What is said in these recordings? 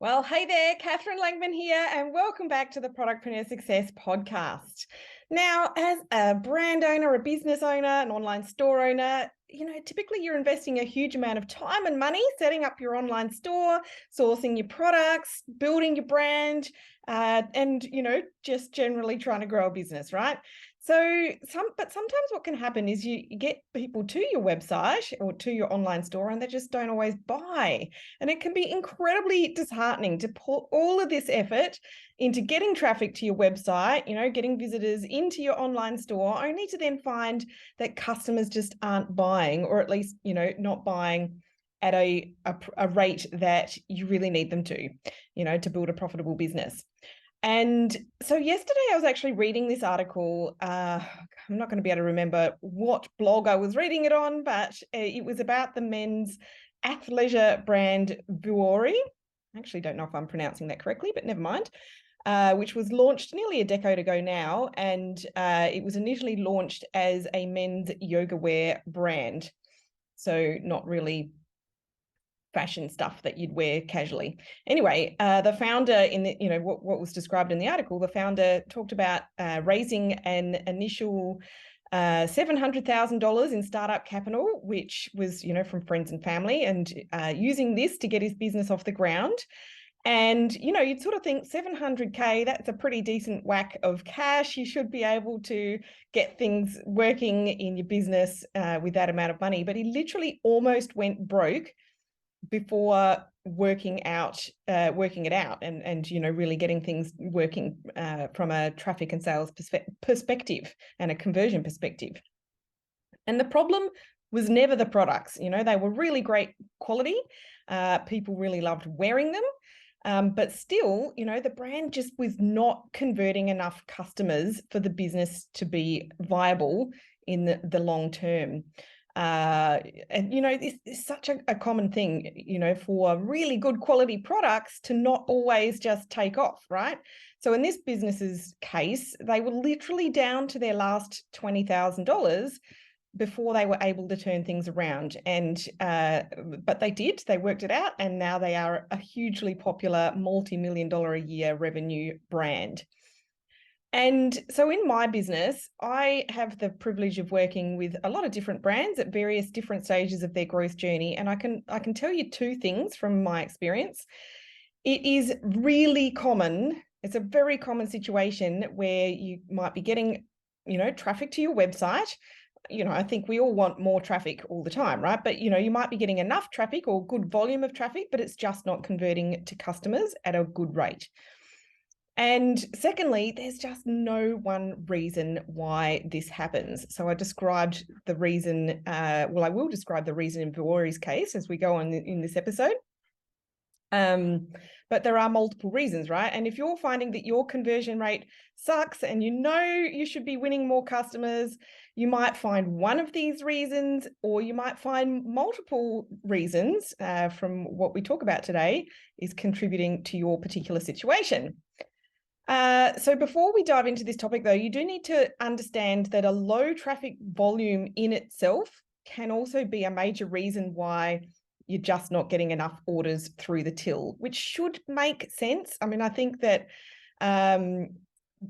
Well, hey there, Catherine LANGMAN here, and welcome back to the Productpreneur Success podcast. Now, as a brand owner, a business owner, an online store owner, typically you're investing a huge amount of time and money setting up your online store, sourcing your products, building your brand, and just generally trying to grow a business, right? But sometimes what can happen is you get people to your website or to your online store and they just don't always buy. And it can be incredibly disheartening to put all of this effort into getting traffic to your website, getting visitors into your online store, only to then find that customers just aren't buying, or at least, not buying at a rate that you really need them to build a profitable business. And so yesterday I was actually reading this article. I'm not going to be able to remember what blog I was reading it on, but it was about the men's athleisure brand Vuori. I actually don't know if I'm pronouncing that correctly, but never mind. Which was launched nearly a decade ago now. And it was initially launched as a men's yoga wear brand. So not really fashion stuff that you'd wear casually. Anyway, the founder in the, what was described in the article, the founder talked about raising an initial $700,000 in startup capital, which was, from friends and family, and using this to get his business off the ground. And, you'd sort of think 700K, that's a pretty decent whack of cash. You should be able to get things working in your business with that amount of money. But he literally almost went broke before working it out and really getting things working from a traffic and sales perspective and a conversion perspective. And the problem was never the products. They were really great quality. People really loved wearing them. But still, the brand just was not converting enough customers for the business to be viable in the long term. And this is such a common thing, for really good quality products to not always just take off, right? So in this business's case, they were literally down to their last $20,000 before they were able to turn things around. And but they worked it out, and now they are a hugely popular multi-million-dollar a year revenue brand. And so in my business, I have the privilege of working with a lot of different brands at various different stages of their growth journey. And I can tell you two things from my experience. It is really common. It's a very common situation where you might be getting, traffic to your website. I think we all want more traffic all the time, right? But, you might be getting enough traffic or good volume of traffic, but it's just not converting to customers at a good rate. And secondly, there's just no one reason why this happens. So I described the reason, I will describe the reason in Vuori's case as we go on in this episode. But there are multiple reasons, right? And if you're finding that your conversion rate sucks and you should be winning more customers, you might find one of these reasons, or you might find multiple reasons from what we talk about today is contributing to your particular situation. So before we dive into this topic, though, you do need to understand that a low traffic volume in itself can also be a major reason why you're just not getting enough orders through the till, which should make sense. I mean, I think that,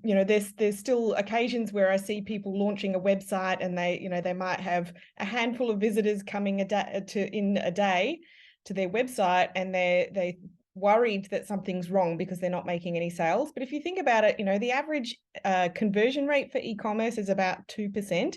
there's still occasions where I see people launching a website and they might have a handful of visitors coming in a day to their website, and they worried that something's wrong because they're not making any sales. But if you think about it, the average conversion rate for e-commerce is about 2%.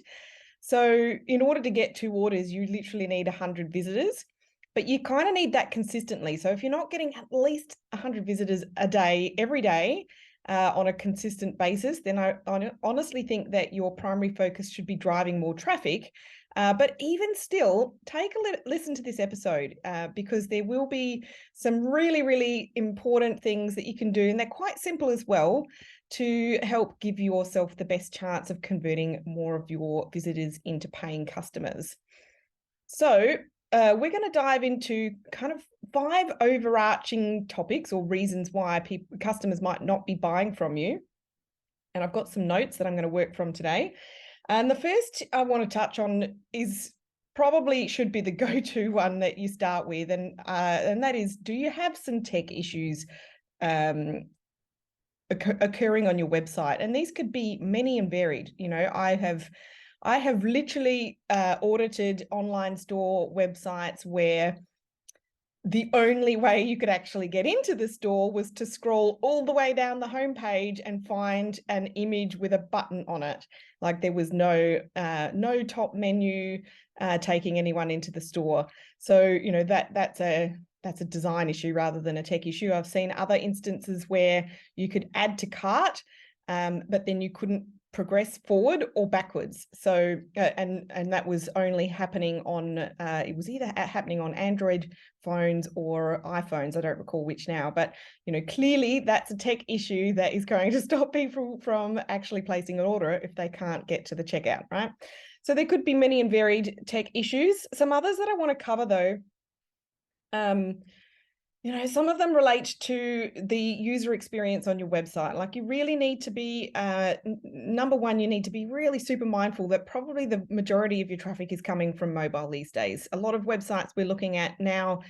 So in order to get 2 orders, you literally need 100 visitors, but you kind of need that consistently. So if you're not getting at least 100 visitors a day, every day, on a consistent basis, then I honestly think that your primary focus should be driving more traffic. But even still, take a listen to this episode because there will be some really, really important things that you can do, and they're quite simple as well, to help give yourself the best chance of converting more of your visitors into paying customers. So we're going to dive into kind of 5 overarching topics or reasons why customers might not be buying from you. And I've got some notes that I'm going to work from today. And the first I want to touch on is probably should be the go-to one that you start with, and that is, do you have some tech issues occurring on your website? And these could be many and varied. You know, I have literally audited online store websites where the only way you could actually get into the store was to scroll all the way down the homepage and find an image with a button on it. Like there was no top menu taking anyone into the store. So, you know, that's a design issue rather than a tech issue. I've seen other instances where you could add to cart, but then you couldn't progress forward or backwards. So, and that was only happening on, it was either happening on Android phones or iPhones. I don't recall which now, but, you know, clearly that's a tech issue that is going to stop people from actually placing an order if they can't get to the checkout, right? So there could be many and varied tech issues. Some others that I want to cover though, you know, some of them relate to the user experience on your website. Like you really need to be, number one, you need to be really super mindful that probably the majority of your traffic is coming from mobile these days. A lot of websites we're looking at now,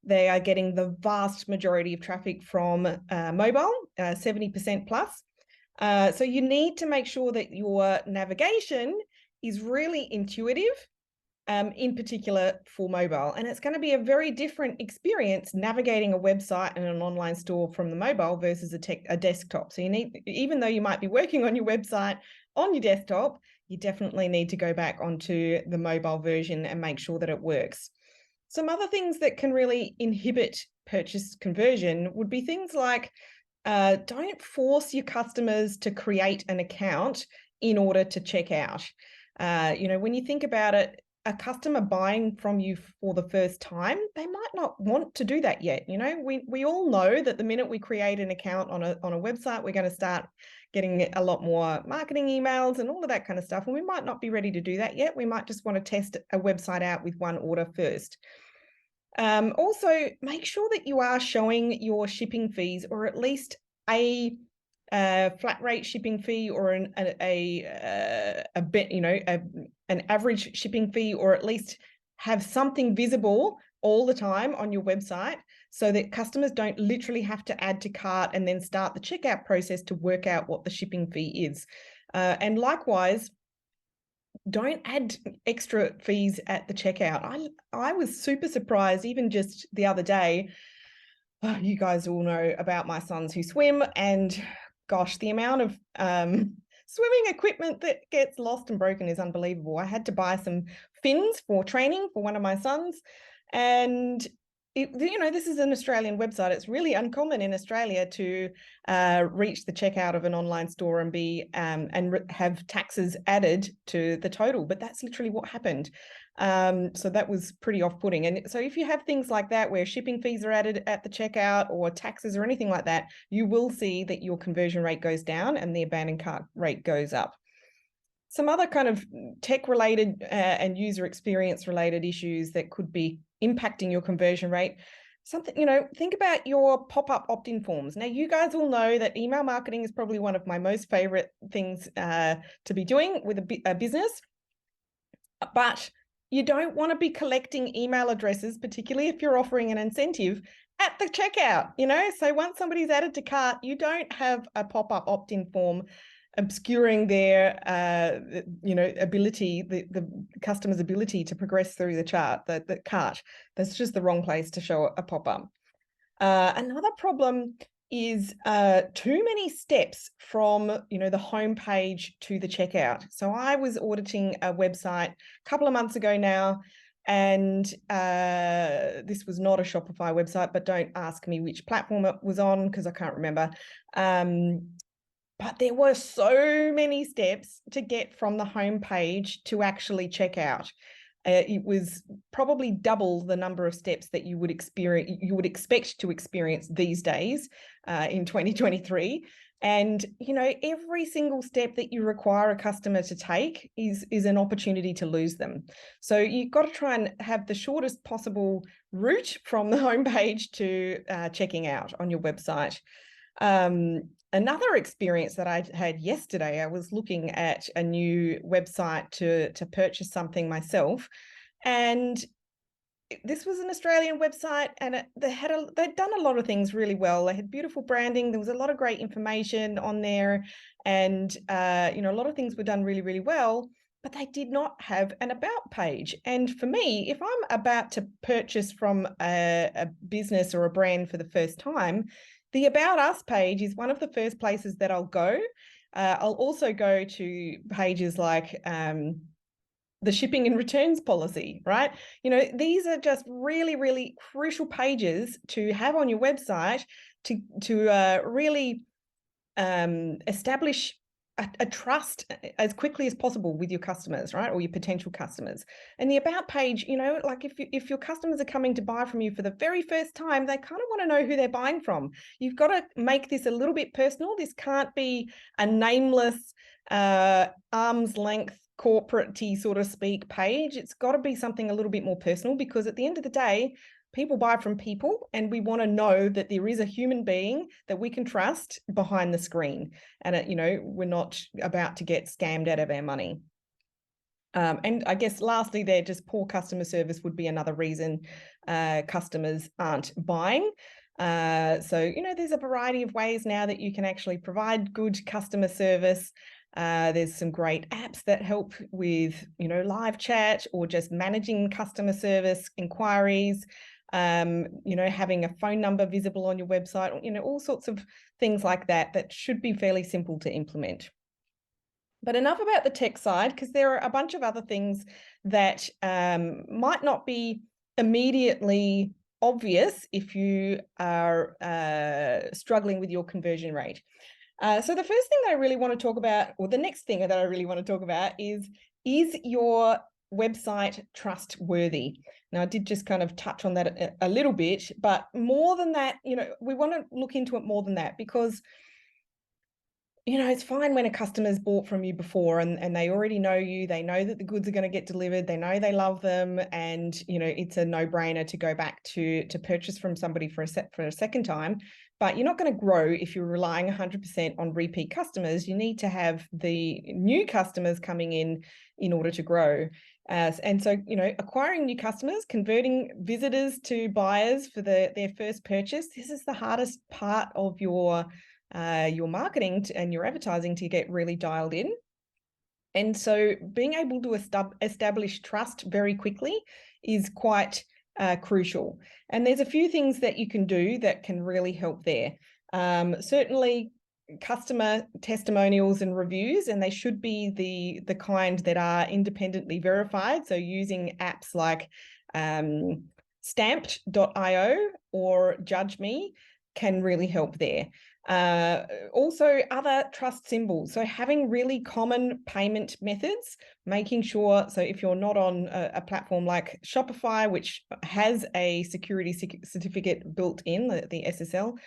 they are getting the vast majority of traffic from mobile, 70% plus. So you need to make sure that your navigation is really intuitive, in particular for mobile. And it's going to be a very different experience navigating a website and an online store from the mobile versus a desktop. So you need, even though you might be working on your website on your desktop, you definitely need to go back onto the mobile version and make sure that it works. Some other things that can really inhibit purchase conversion would be things like, don't force your customers to create an account in order to check out. You know, when you think about it, a customer buying from you for the first time, they might not want to do that yet. You know, we all know that the minute we create an account on a website, we're going to start getting a lot more marketing emails and all of that kind of stuff. And we might not be ready to do that yet. We might just want to test a website out with one order first. Also, make sure that you are showing your shipping fees, or at least a flat rate shipping fee, or an average shipping fee, or at least have something visible all the time on your website so that customers don't literally have to add to cart and then start the checkout process to work out what the shipping fee is. And likewise, don't add extra fees at the checkout. I was super surprised, even just the other day. You guys all know about my sons who swim, and gosh, the amount of swimming equipment that gets lost and broken is unbelievable. I had to buy some fins for training for one of my sons, and you know, this is an Australian website. It's really uncommon in Australia to reach the checkout of an online store and be have taxes added to the total, but that's literally what happened. So that was pretty off-putting. And so if you have things like that where shipping fees are added at the checkout, or taxes or anything like that, you will see that your conversion rate goes down and the abandoned cart rate goes up. Some other kind of tech-related and user experience-related issues that could be impacting your conversion rate. Something, you know, think about your pop-up opt-in forms. Now, you guys all know that email marketing is probably one of my most favorite things to be doing with a business, but you don't want to be collecting email addresses, particularly if you're offering an incentive, at the checkout, you know? So once somebody's added to cart, you don't have a pop-up opt-in form obscuring their ability, the customer's ability to progress through the cart. That's just the wrong place to show a pop-up. Another problem is too many steps from, you know, the home page to the checkout. So I was auditing a website a couple of months ago now, and this was not a Shopify website, but don't ask me which platform it was on because I can't remember. But there were so many steps to get from the home page to actually check out. It was probably double the number of steps that you would expect to experience these days in 2023. And, you know, every single step that you require a customer to take is an opportunity to lose them. So you've got to try and have the shortest possible route from the homepage to checking out on your website. Another experience that I had yesterday, I was looking at a new website to purchase something myself, And this was an Australian website, and they'd done a lot of things really well. They had beautiful branding. There was a lot of great information on there, and a lot of things were done really, really well. But they did not have an about page. And for me, if I'm about to purchase from a business or a brand for the first time, the About Us page is one of the first places that I'll go. I'll also go to pages like the shipping and returns policy, right? These are just really, really crucial pages to have on your website to really establish a trust as quickly as possible with your customers, right? Or your potential customers. And the about page, like if your customers are coming to buy from you for the very first time, they kind of want to know who they're buying from. You've got to make this a little bit personal. This can't be a nameless, arm's length, corporate-y, so to speak, page. It's got to be something a little bit more personal, because at the end of the day, people buy from people, and we want to know that there is a human being that we can trust behind the screen, and we're not about to get scammed out of our money. And I guess lastly there, just poor customer service would be another reason customers aren't buying. So there's a variety of ways now that you can actually provide good customer service. There's some great apps that help with live chat or just managing customer service inquiries. Having a phone number visible on your website, all sorts of things like that should be fairly simple to implement. But enough about the tech side, because there are a bunch of other things that might not be immediately obvious if you are struggling with your conversion rate. So the first thing that I really want to talk about, or the next thing that I really want to talk about is your website trustworthy? Now, I did just kind of touch on that a little bit, but more than that, we want to look into it more than that, because it's fine when a customer's bought from you before and they already know you, they know that the goods are going to get delivered, they know they love them, and it's a no-brainer to go back to purchase from somebody for a second time. But you're not going to grow if you're relying 100% on repeat customers. You need to have the new customers coming in order to grow. And so, acquiring new customers, converting visitors to buyers for their first purchase, this is the hardest part of your marketing and your advertising to get really dialed in. And so being able to establish trust very quickly is quite crucial. And there's a few things that you can do that can really help there. Certainly customer testimonials and reviews, and they should be the kind that are independently verified. So using apps like stamped.io or Judge Me can really help there. Also other trust symbols. So having really common payment methods, making sure, so if you're not on a platform like Shopify, which has a security certificate built in, the SSL,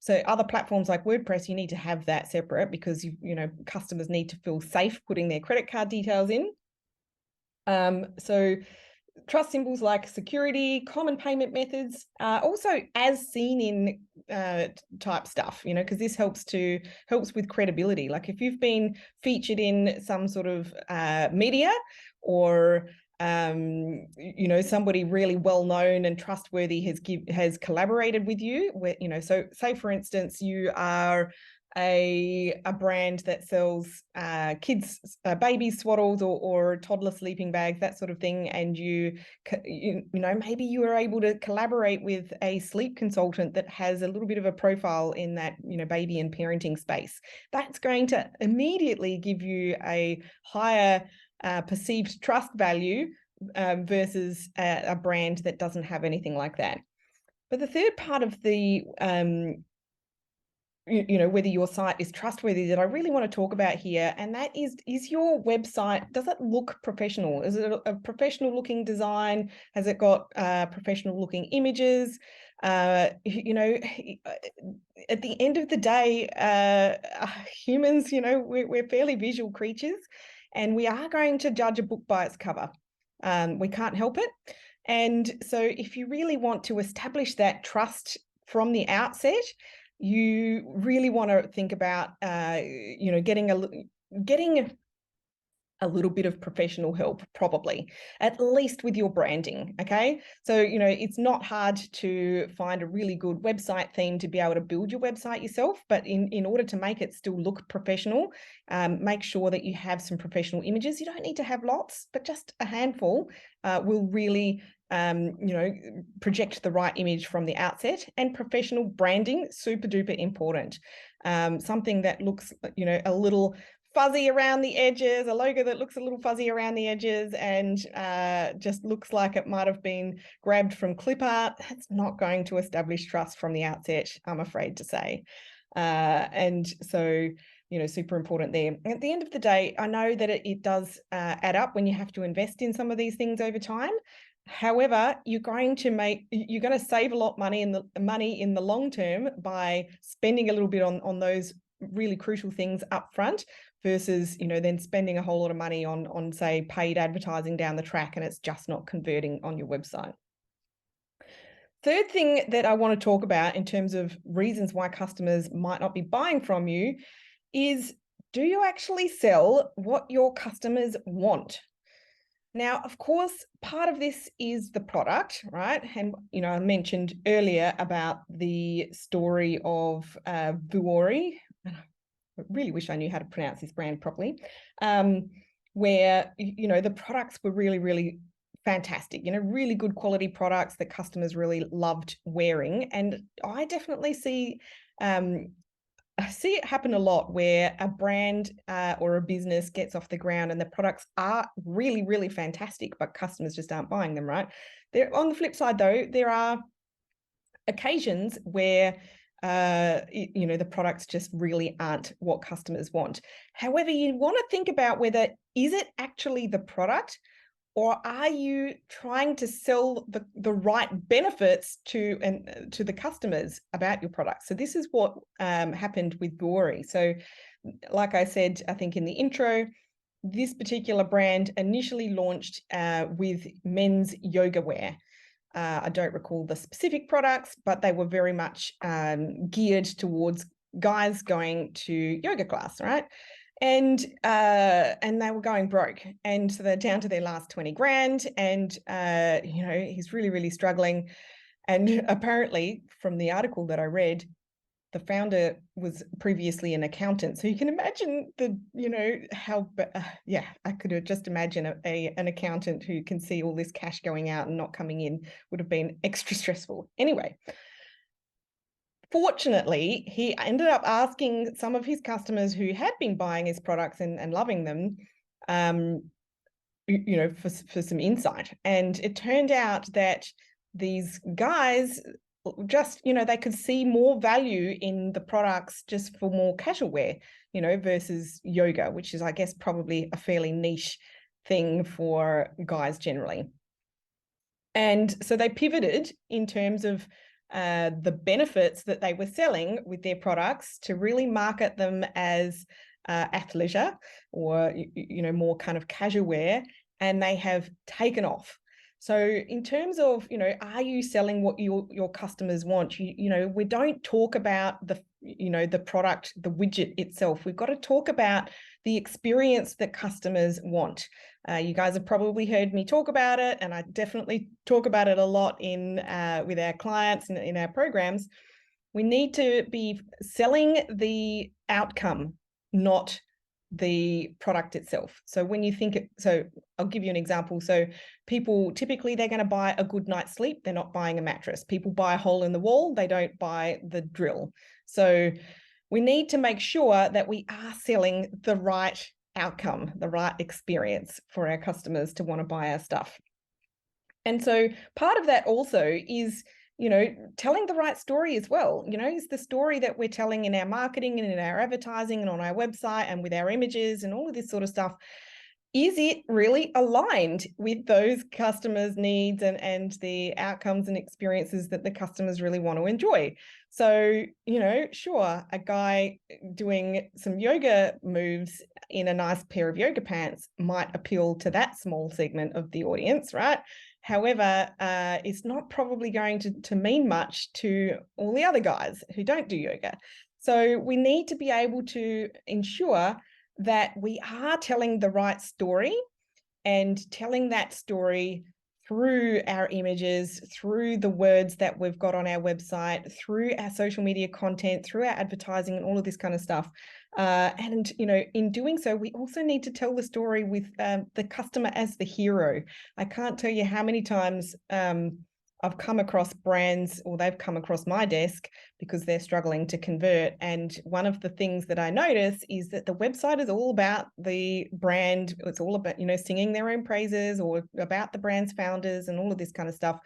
so other platforms like WordPress, you need to have that separate, because customers need to feel safe putting their credit card details in. So trust symbols like security, common payment methods, also as seen in type stuff, because this helps with credibility. Like if you've been featured in some sort of media, or somebody really well known and trustworthy has collaborated with you, where so say for instance you are a brand that sells kids baby swaddles or toddler sleeping bags, that sort of thing, and maybe you are able to collaborate with a sleep consultant that has a little bit of a profile in that baby and parenting space. That's going to immediately give you a higher perceived trust value versus a brand that doesn't have anything like that. But the third part of the whether your site is trustworthy that I really want to talk about here, and that is your website, does it look professional? Is it a professional looking design? Has it got professional looking images? At the end of the day, humans, we're fairly visual creatures, and we are going to judge a book by its cover. We can't help it. And so if you really want to establish that trust from the outset, you really want to think about, getting a little bit of professional help, probably, at least with your branding, okay? So, it's not hard to find a really good website theme to be able to build your website yourself, but in order to make it still look professional, make sure that you have some professional images. You don't need to have lots, but just a handful will really project the right image from the outset. And professional branding, super duper important. Something that looks, a little fuzzy around the edges, a logo that looks a little fuzzy around the edges and just looks like it might have been grabbed from clip art, that's not going to establish trust from the outset, I'm afraid to say. And so, super important there. At the end of the day, I know that it does add up when you have to invest in some of these things over time. However, you're going to save a lot of money in the long term by spending a little bit on those really crucial things up front versus, then spending a whole lot of money on say paid advertising down the track and it's just not converting on your website. Third thing that I want to talk about in terms of reasons why customers might not be buying from you is, do you actually sell what your customers want? Now, of course, part of this is the product, right? And, I mentioned earlier about the story of Vuori. I really wish I knew how to pronounce this brand properly, where, the products were really, really fantastic, really good quality products that customers really loved wearing. And I definitely see it happen a lot where a brand or a business gets off the ground and the products are really, really fantastic, but customers just aren't buying them, right? On the flip side, though, there are occasions where the products just really aren't what customers want. However, you want to think about whether, is it actually the product, or are you trying to sell the right benefits to the customers about your product? So this is what happened with Vuori. So like I said, I think in the intro, this particular brand initially launched with men's yoga wear. I don't recall the specific products, but they were very much geared towards guys going to yoga class, right? And they were going broke, and so they're down to their last 20 grand, and he's really, really struggling. And apparently, from the article that I read, the founder was previously an accountant. So you can imagine I could just imagine an accountant who can see all this cash going out and not coming in would have been extra stressful. Anyway, fortunately, he ended up asking some of his customers who had been buying his products and loving them, for some insight. And it turned out that these guys just, they could see more value in the products just for more casual wear, versus yoga, which is, I guess, probably a fairly niche thing for guys generally. And so they pivoted in terms of the benefits that they were selling with their products to really market them as athleisure or, more kind of casual wear, and they have taken off. So in terms of, are you selling what your customers want? We don't talk about the product, the widget itself. We've got to talk about the experience that customers want. You guys have probably heard me talk about it, and I definitely talk about it a lot with our clients and in our programs. We need to be selling the outcome, not the product itself. So when you think so I'll give you an example. So people typically, they're going to buy a good night's sleep. They're not buying a mattress. People buy a hole in the wall. They don't buy the drill. So we need to make sure that we are selling the right outcome, the right experience for our customers to want to buy our stuff. And so part of that also is, telling the right story as well. Is the story that we're telling in our marketing and in our advertising and on our website and with our images and all of this sort of stuff, is it really aligned with those customers' needs and the outcomes and experiences that the customers really want to enjoy? So, sure, a guy doing some yoga moves in a nice pair of yoga pants might appeal to that small segment of the audience, right? However, it's not probably going to mean much to all the other guys who don't do yoga. So we need to be able to ensure that we are telling the right story, and telling that story through our images, through the words that we've got on our website, through our social media content, through our advertising and all of this kind of stuff. And, you know, in doing so, we also need to tell the story with the customer as the hero. I can't tell you how many times I've come across brands, or they've come across my desk because they're struggling to convert. And one of the things that I notice is that the website is all about the brand. It's all about, you know, singing their own praises, or about the brand's founders and all of this kind of stuff.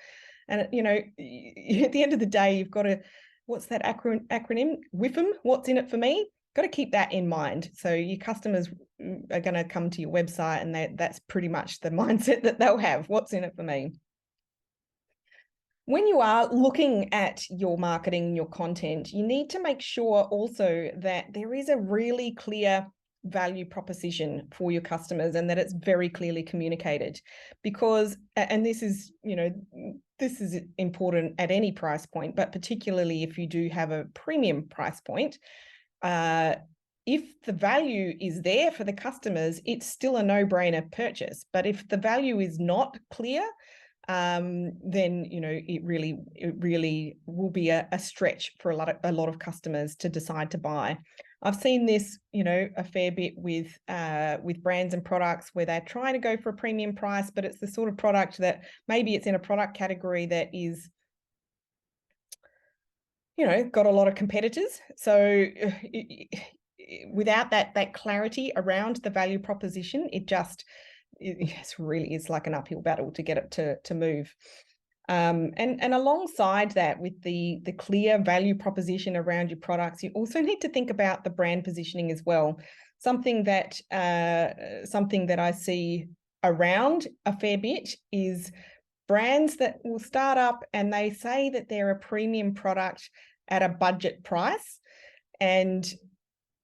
And, you know, at the end of the day, you've got to, what's that acronym? WIFM, what's in it for me? Got to keep that in mind. So your customers are going to come to your website, and that's pretty much the mindset that they'll have. What's in it for me? When you are looking at your marketing, your content, you need to make sure also that there is a really clear value proposition for your customers, and that it's very clearly communicated. Because, and this is, you know, this is important at any price point, but particularly if you do have a premium price point, if the value is there for the customers, it's still a no-brainer purchase. But if the value is not clear, then, you know, it really will be a stretch for a lot of customers to decide to buy. I've seen this, you know, a fair bit with brands and products where they're trying to go for a premium price, but it's the sort of product that maybe it's in a product category that is, you know, got a lot of competitors. So without that clarity around the value proposition, it really is like an uphill battle to get it to move. And alongside that, with the clear value proposition around your products, you also need to think about the brand positioning as well. Something that I see around a fair bit is brands that will start up and they say that they're a premium product at a budget price. And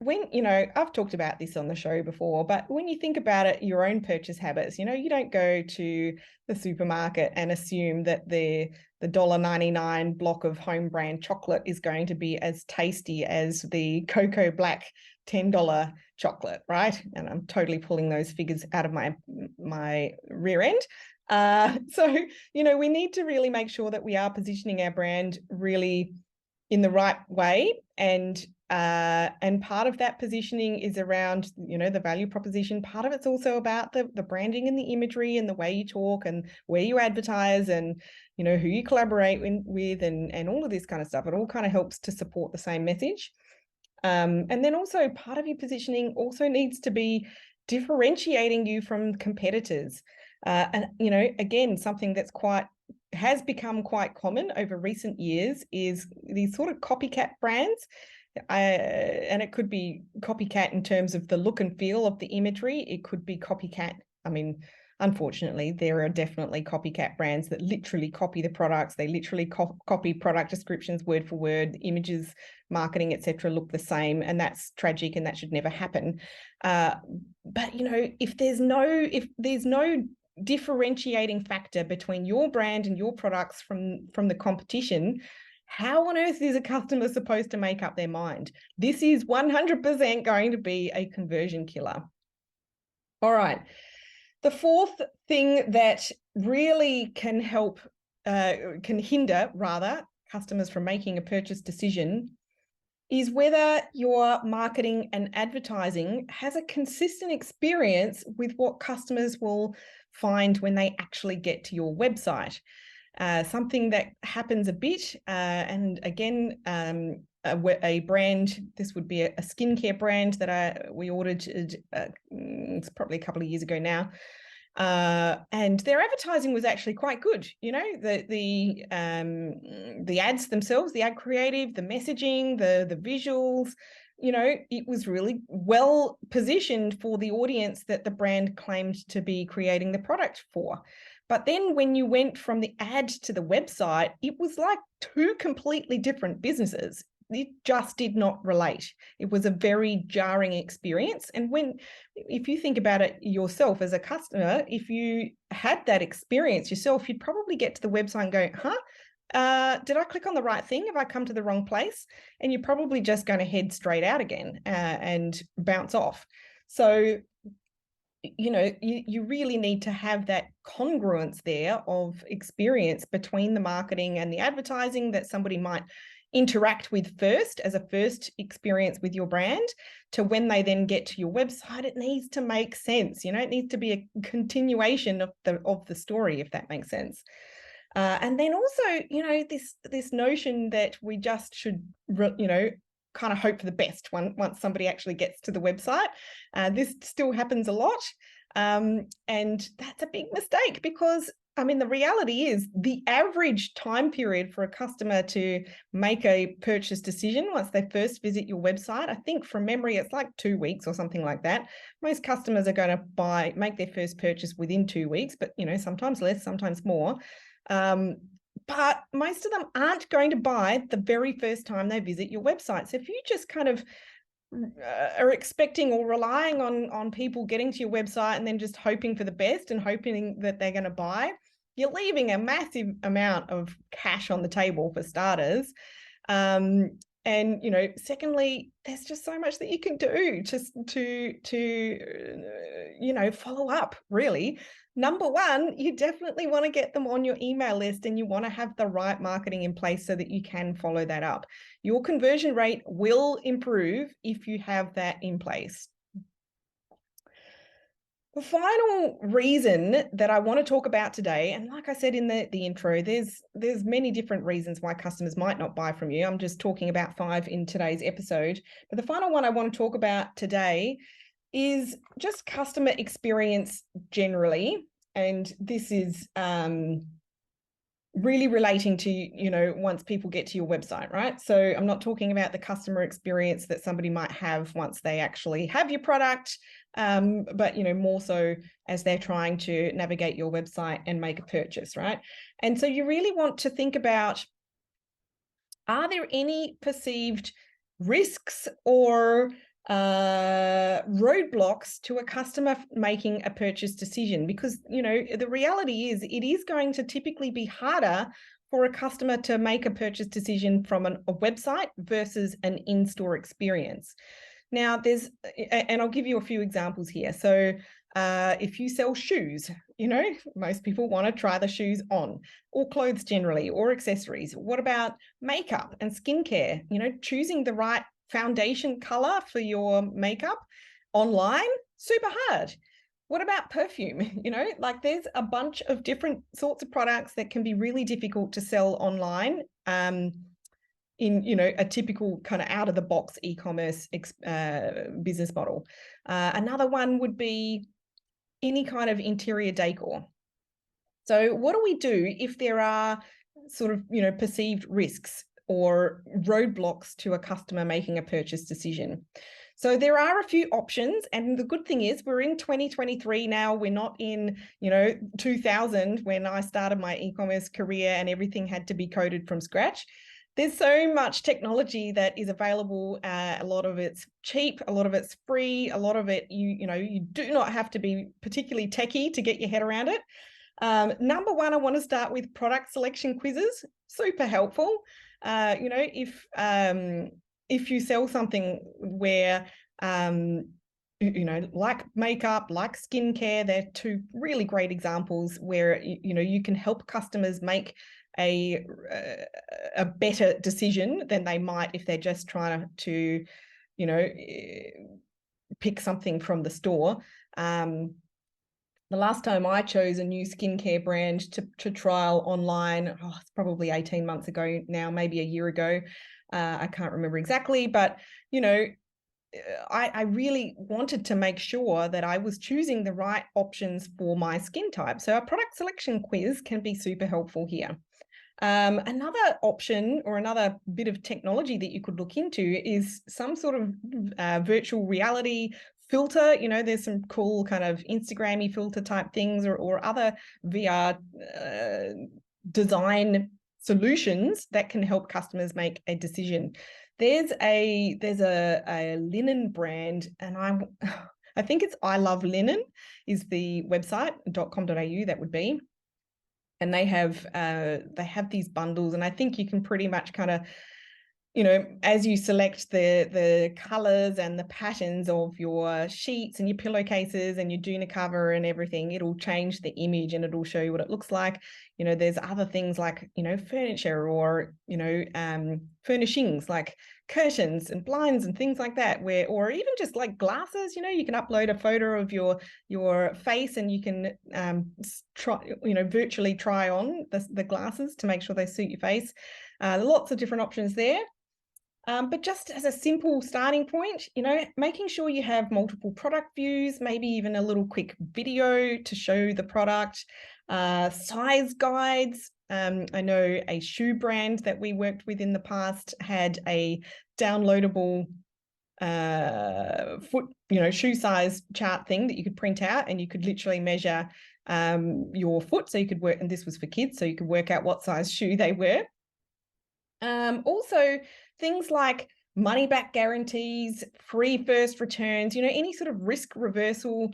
when, you know, I've talked about this on the show before, but when you think about it, your own purchase habits, you know, you don't go to the supermarket and assume that the $1.99 block of home brand chocolate is going to be as tasty as the Cocoa Black $10 chocolate, right? And I'm totally pulling those figures out of my rear end. So, you know, we need to really make sure that we are positioning our brand really in the right way. And part of that positioning is around, you know, the value proposition. Part of it's also about the branding and the imagery and the way you talk and where you advertise and, you know, who you collaborate with and all of this kind of stuff. It all kind of helps to support the same message. And then also part of your positioning also needs to be differentiating you from competitors. And, you know, again, something that's has become quite common over recent years is these sort of copycat brands. And it could be copycat in terms of the look and feel of the imagery. It could be copycat. I mean, unfortunately, there are definitely copycat brands that literally copy the products. They literally copy product descriptions word for word, images, marketing, etc. look the same, and that's tragic, and that should never happen. But you know, if there's no differentiating factor between your brand and your products from the competition, how on earth is a customer supposed to make up their mind? This is 100% going to be a conversion killer. All right. The fourth thing that really can hinder customers from making a purchase decision is whether your marketing and advertising has a consistent experience with what customers will find when they actually get to your website. Something that happens a bit, and again, a brand, this would be a skincare brand that we ordered, it's probably a couple of years ago now, and their advertising was actually quite good. You know, the ads themselves, the ad creative, the messaging, the visuals, you know, it was really well positioned for the audience that the brand claimed to be creating the product for. But then when you went from the ad to the website, it was like two completely different businesses. It just did not relate. It was a very jarring experience. And if you think about it yourself as a customer, if you had that experience yourself, you'd probably get to the website and go, did I click on the right thing? Have I come to the wrong place? And you're probably just going to head straight out again and bounce off. So, you know, you really need to have that congruence there of experience between the marketing and the advertising that somebody might interact with first as a first experience with your brand, to when they then get to your website. It needs to make sense. You know, it needs to be a continuation of the story, if that makes sense. And then also, you know, this notion that we just should, you know, kind of hope for the best once somebody actually gets to the website. This still happens a lot. And that's a big mistake, because I mean, the reality is the average time period for a customer to make a purchase decision once they first visit your website, I think from memory, it's like 2 weeks or something like that. Most customers are going to make their first purchase within 2 weeks, but, you know, sometimes less, sometimes more. But most of them aren't going to buy the very first time they visit your website. So if you just kind of are expecting or relying on people getting to your website and then just hoping for the best and hoping that they're going to buy, you're leaving a massive amount of cash on the table, for starters. And, you know, secondly, there's just so much that you can do just to you know, follow up, really. Number one, you definitely want to get them on your email list, and you want to have the right marketing in place so that you can follow that up. Your conversion rate will improve if you have that in place. The final reason that I want to talk about today, and like I said in the intro, there's many different reasons why customers might not buy from you. I'm just talking about 5 in today's episode. But the final one I want to talk about today is just customer experience generally. And this is really relating to, you know, once people get to your website, right? So I'm not talking about the customer experience that somebody might have once they actually have your product, but, you know, more so as they're trying to navigate your website and make a purchase, right? And so you really want to think about, are there any perceived risks or roadblocks to a customer making a purchase decision? Because, you know, the reality is it is going to typically be harder for a customer to make a purchase decision from a website versus an in-store experience. Now, and I'll give you a few examples here. So if you sell shoes, you know, most people want to try the shoes on, or clothes generally, or accessories. What about makeup and skincare? You know, choosing the right foundation color for your makeup online, super hard. What about perfume? You know, like there's a bunch of different sorts of products that can be really difficult to sell online in, you know, a typical kind of out of the box e-commerce business model. Another one would be any kind of interior decor. So what do we do if there are sort of, you know, perceived risks or roadblocks to a customer making a purchase decision? So there are a few options, and the good thing is we're in 2023 now. We're not in, you know, 2000 when I started my e-commerce career and everything had to be coded from scratch. There's so much technology that is available. A lot of it's cheap, a lot of it's free, a lot of it you know, you do not have to be particularly techie to get your head around it. Number one, I want to start with product selection quizzes. Super helpful. You know, if you sell something where you know, like makeup, like skincare, they're 2 really great examples where you know, you can help customers make a better decision than they might if they're just trying to, you know, pick something from the store. The last time I chose a new skincare brand to trial online, it's probably 18 months ago now, maybe a year ago. I can't remember exactly, but, you know, I really wanted to make sure that I was choosing the right options for my skin type. So a product selection quiz can be super helpful here. Another option or another bit of technology that you could look into is some sort of virtual reality filter. You know, there's some cool kind of Instagram-y filter type things, or other VR design solutions that can help customers make a decision. There's a linen brand, and I think it's I Love Linen is the website, .com.au that would be. And they have these bundles, and I think you can pretty much kind of as you select the colors and the patterns of your sheets and your pillowcases and your doona cover and everything, it'll change the image and it'll show you what it looks like. There's other things like, furniture or, furnishings like curtains and blinds and things like that, or even just like glasses, you can upload a photo of your face and you can virtually try on the glasses to make sure they suit your face. Lots of different options there. But just as a simple starting point, making sure you have multiple product views, maybe even a little quick video to show the product, size guides. I know a shoe brand that we worked with in the past had a downloadable foot, shoe size chart thing that you could print out, and you could literally measure your foot. So you could work, and this was for kids, so you could work out what size shoe they were. Also, things like money back guarantees, free first returns, any sort of risk reversal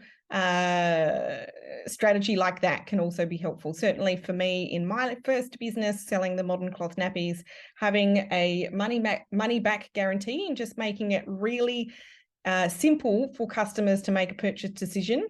strategy like that can also be helpful. Certainly for me in my first business, selling the modern cloth nappies, having a money back guarantee and just making it really simple for customers to make a purchase decision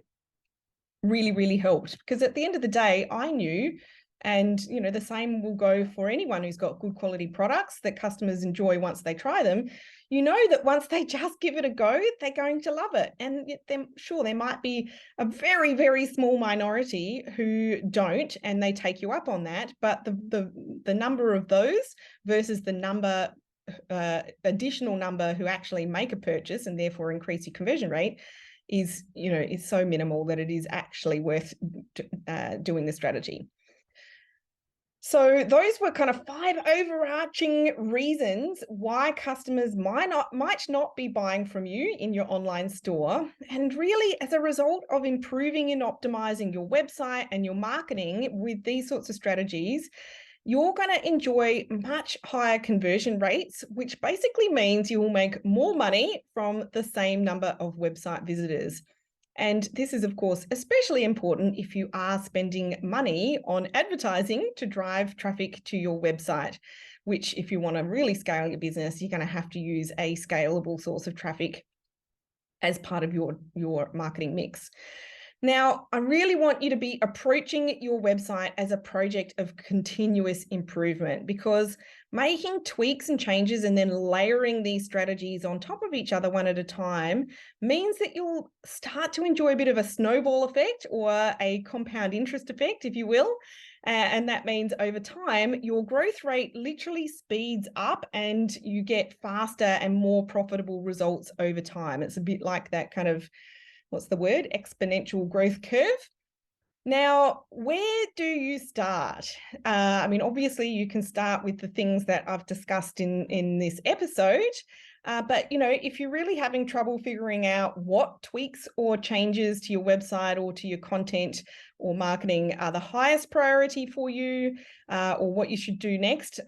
really, really helped. Because at the end of the day, I knew, and the same will go for anyone who's got good quality products that customers enjoy once they try them, that once they just give it a go, they're going to love it. And sure, there might be a very, very small minority who don't, and they take you up on that. But the number of those versus the additional number who actually make a purchase and therefore increase your conversion rate is so minimal that it is actually worth doing the strategy. So those were kind of 5 overarching reasons why customers might not be buying from you in your online store. And really, as a result of improving and optimizing your website and your marketing with these sorts of strategies, you're going to enjoy much higher conversion rates, which basically means you will make more money from the same number of website visitors. And this is, of course, especially important if you are spending money on advertising to drive traffic to your website, which if you want to really scale your business, you're going to have to use a scalable source of traffic as part of your marketing mix. Now, I really want you to be approaching your website as a project of continuous improvement, because making tweaks and changes and then layering these strategies on top of each other one at a time means that you'll start to enjoy a bit of a snowball effect, or a compound interest effect, if you will. And that means over time, your growth rate literally speeds up and you get faster and more profitable results over time. It's a bit like that kind of, what's the word? Exponential growth curve. Now, where do you start? Obviously you can start with the things that I've discussed in this episode, but if you're really having trouble figuring out what tweaks or changes to your website or to your content or marketing are the highest priority for you, or what you should do next.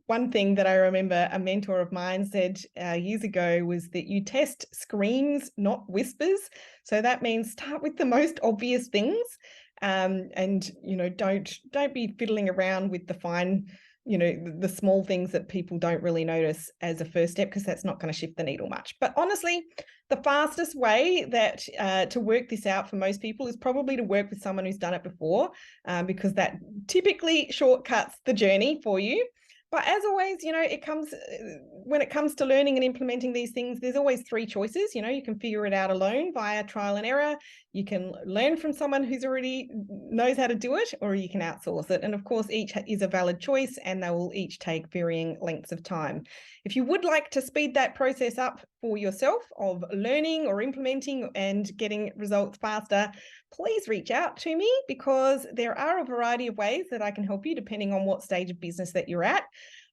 One thing that I remember a mentor of mine said years ago was that you test screams, not whispers. So that means start with the most obvious things, and don't be fiddling around with the fine, the small things that people don't really notice as a first step, because that's not going to shift the needle much. But honestly, the fastest way that to work this out for most people is probably to work with someone who's done it before, because that typically shortcuts the journey for you. But as always, when it comes to learning and implementing these things, there's always 3 choices. You can figure it out alone via trial and error. You can learn from someone who's already knows how to do it, or you can outsource it. And of course, each is a valid choice, and they will each take varying lengths of time. If you would like to speed that process up for yourself of learning or implementing and getting results faster, please reach out to me, because there are a variety of ways that I can help you depending on what stage of business that you're at.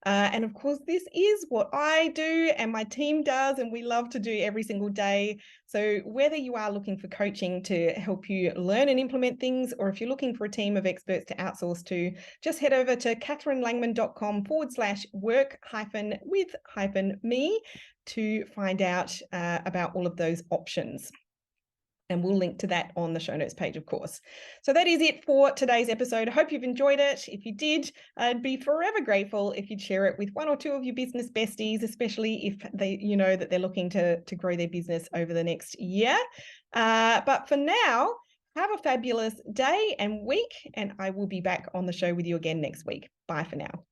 And of course, this is what I do and my team does, and we love to do every single day. So whether you are looking for coaching to help you learn and implement things, or if you're looking for a team of experts to outsource to, just head over to katherinelangman.com/work-with-me to find out about all of those options. And we'll link to that on the show notes page, of course. So that is it for today's episode. I hope you've enjoyed it. If you did, I'd be forever grateful if you'd share it with one or two of your business besties, especially if they, you know, that they're looking to grow their business over the next year. But for now, have a fabulous day and week, and I will be back on the show with you again next week. Bye for now.